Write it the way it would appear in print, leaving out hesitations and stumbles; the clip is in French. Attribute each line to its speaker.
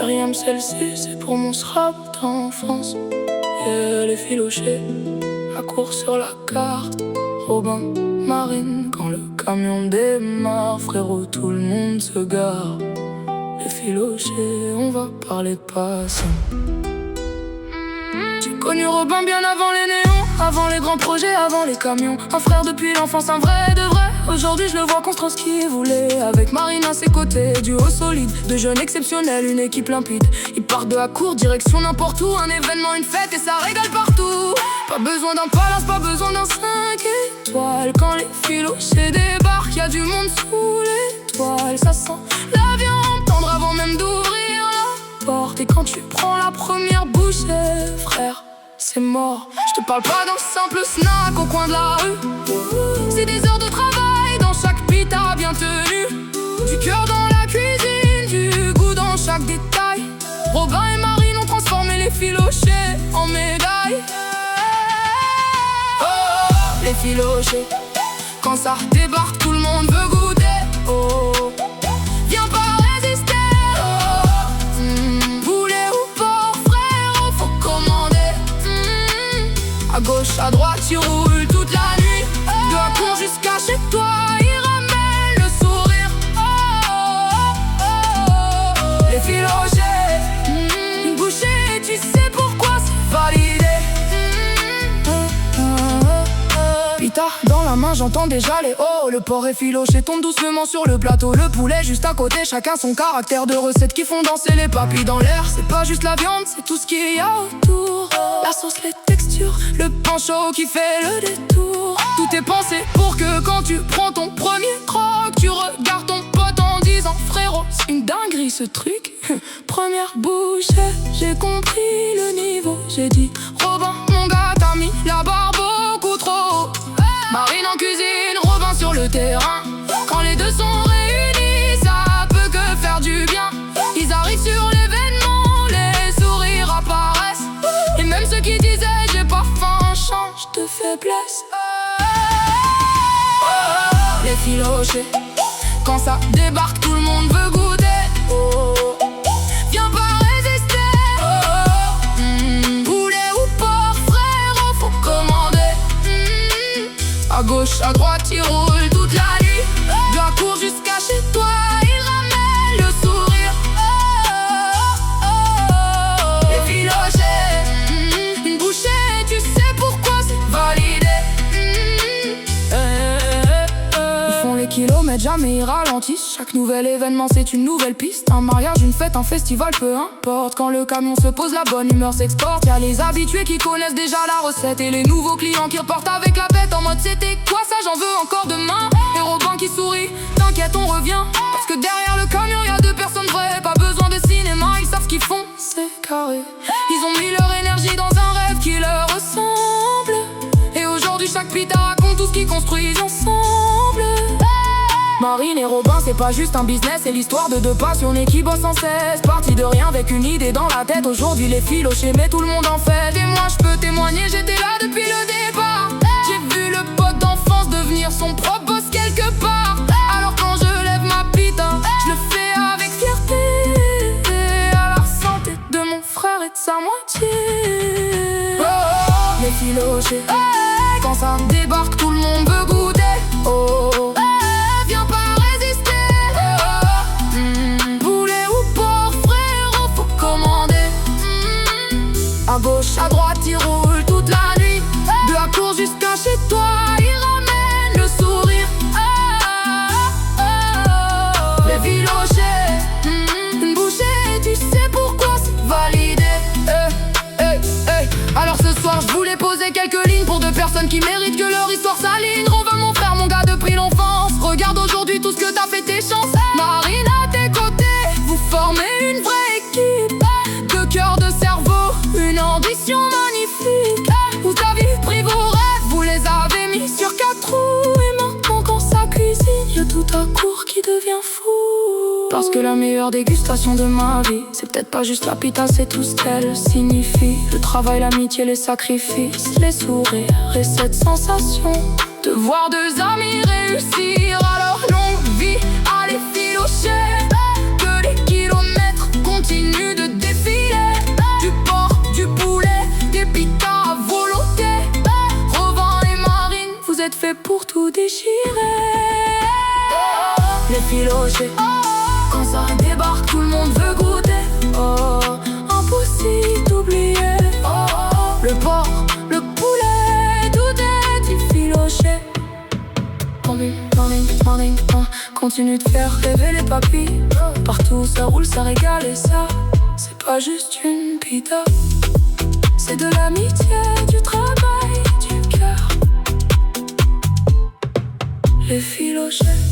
Speaker 1: 4ème celle-ci, c'est pour mon scrap d'enfance. Et les filochés, la course sur la carte. Robin, Marine, quand le camion démarre, frérot, tout le monde se gare. Les filochés, on va parler de passé. J'ai connu Robin bien avant les néons, avant les grands projets, avant les camions. Un frère depuis l'enfance, un vrai de vrai. Aujourd'hui je le vois construire ce qu'il voulait. Avec Marine à ses côtés, duo solide, de jeunes exceptionnels, une équipe limpide. Ils partent de la cour, direction n'importe où. Un événement, une fête et ça régale partout. Pas besoin d'un palace, pas besoin d'un 5 étoiles. Quand les filochés débarquent, y'a du monde sous l'étoile. Ça sent la viande tendre avant même d'ouvrir la porte. Et quand tu prends la première bouchée, frère, c'est mort. Je te parle pas d'un simple snack au coin de la rue. C'est des heures de travail dans chaque pita bien tenu. Du cœur dans la cuisine, du goût dans chaque détail. Robin et Marine ont transformé les filochés en médailles. Oh, oh, les filochés, quand ça débarque tout le monde veut goûter. Oh, oh. Viens pas résister. Oh, poulet ou porc, frère, faut commander. À gauche, à droite, tu roules toute la nuit. De la cour jusqu'à chez toi, il ramène le sourire. Les filochés, une bouchée, tu sais pourquoi c'est validé. Pita dans la main, j'entends déjà les hauts. Le porc est filoché, tombe doucement sur le plateau. Le poulet juste à côté, chacun son caractère de recettes qui font danser les papilles dans l'air. C'est pas juste la viande, c'est tout ce qu'il y a autour. La sauce, les textures, le pain chaud qui fait le détour. Tout est pensé pour que quand tu prends ton premier croc, tu regardes ton pote en disant frérot, c'est une dinguerie ce truc. Première bouchée, j'ai compris le niveau. J'ai dit Robin, mon gars, t'as mis la barre beaucoup trop haut. Marine en cuisine, Robin sur le terrain. Quand les deux sont réunis, ça peut que faire du bien. Ils arrivent sur l'événement, les sourires apparaissent. Et même ceux qui disaient j'ai pas faim changent de faiblesse. Les filochés, quand ça débarque tout le monde veut goûter. Oh, viens pas résister. Oh, poulet ou porc, frère, faut commander. À gauche, à droite, il roule toute la nuit. De la cour jusqu'à chez toi, il ramène le sourire. Les filochés, une bouchée, tu sais pourquoi c'est validé. Ils font les kilomètres, jamais ils ralentissent. Chaque nouvel événement, c'est une nouvelle piste. Un mariage, une fête, un festival, peu importe. Quand le camion se pose, la bonne humeur s'exporte. Y'a les habitués qui connaissent déjà la recette et les nouveaux clients qui repartent avec la bête en mode c'était quoi ça, j'en veux encore demain. Et Robin qui sourit, t'inquiète on revient. Parce que derrière le camion y'a deux personnes vraies. Pas besoin de cinéma, ils savent ce qu'ils font, c'est carré. Ils ont mis leur énergie dans un rêve qui leur ressemble. Et aujourd'hui chaque pita raconte tout ce qu'ils construisent ensemble. Marine et Robin, c'est pas juste un business, c'est l'histoire de deux passionnés qui bossent sans cesse. Parti de rien avec une idée dans la tête. Aujourd'hui les filochés, mais tout le monde en fait. Et moi je peux témoigner, j'étais là depuis le départ. J'ai vu le pote d'enfance devenir son propre boss quelque part. Alors quand je lève ma pita, je le fais avec fierté. Et à la santé de mon frère et de sa moitié. Oh, oh, les filochés, quand ça débarque tout le monde veut goûter. Oh, oh. À gauche, à droite, il roule toute la nuit. De la cour jusqu'à chez toi, il ramène le sourire. Les filochés, une bouchée, tu sais pourquoi c'est validé. Alors ce soir, je voulais poser quelques lignes pour deux personnes qui méritent que leur histoire s'aligne. Robin, mon frère, mon gars depuis l'enfance. Regarde aujourd'hui tout ce que t'as fait, tes chances. Marine à tes côtés, vous formez une vraie équipe. De cœur, de cerveau, une ambition magnifique. Vous avez pris vos rêves, vous les avez mis sur 4 roues. Et maintenant quand ça cuisine, y'a tout à court qui devient fou. Parce que la meilleure dégustation de ma vie, c'est peut-être pas juste la pita, c'est tout ce qu'elle signifie. Le travail, l'amitié, les sacrifices, les sourires et cette sensation de voir deux amis réussir à leur longue vie. À les filocher, que les kilomètres continuent de vous êtes fait pour tout déchirer. Les filochés, quand ça débarque, tout le monde veut goûter. Oh, impossible d'oublier. Oh, le porc, le poulet, tout est effiloché. Morning, morning, morning, continue de faire rêver les papilles. Partout ça roule, ça régale et ça, c'est pas juste une pita. C'est de l'amitié, du travail, du cœur. Les filochés.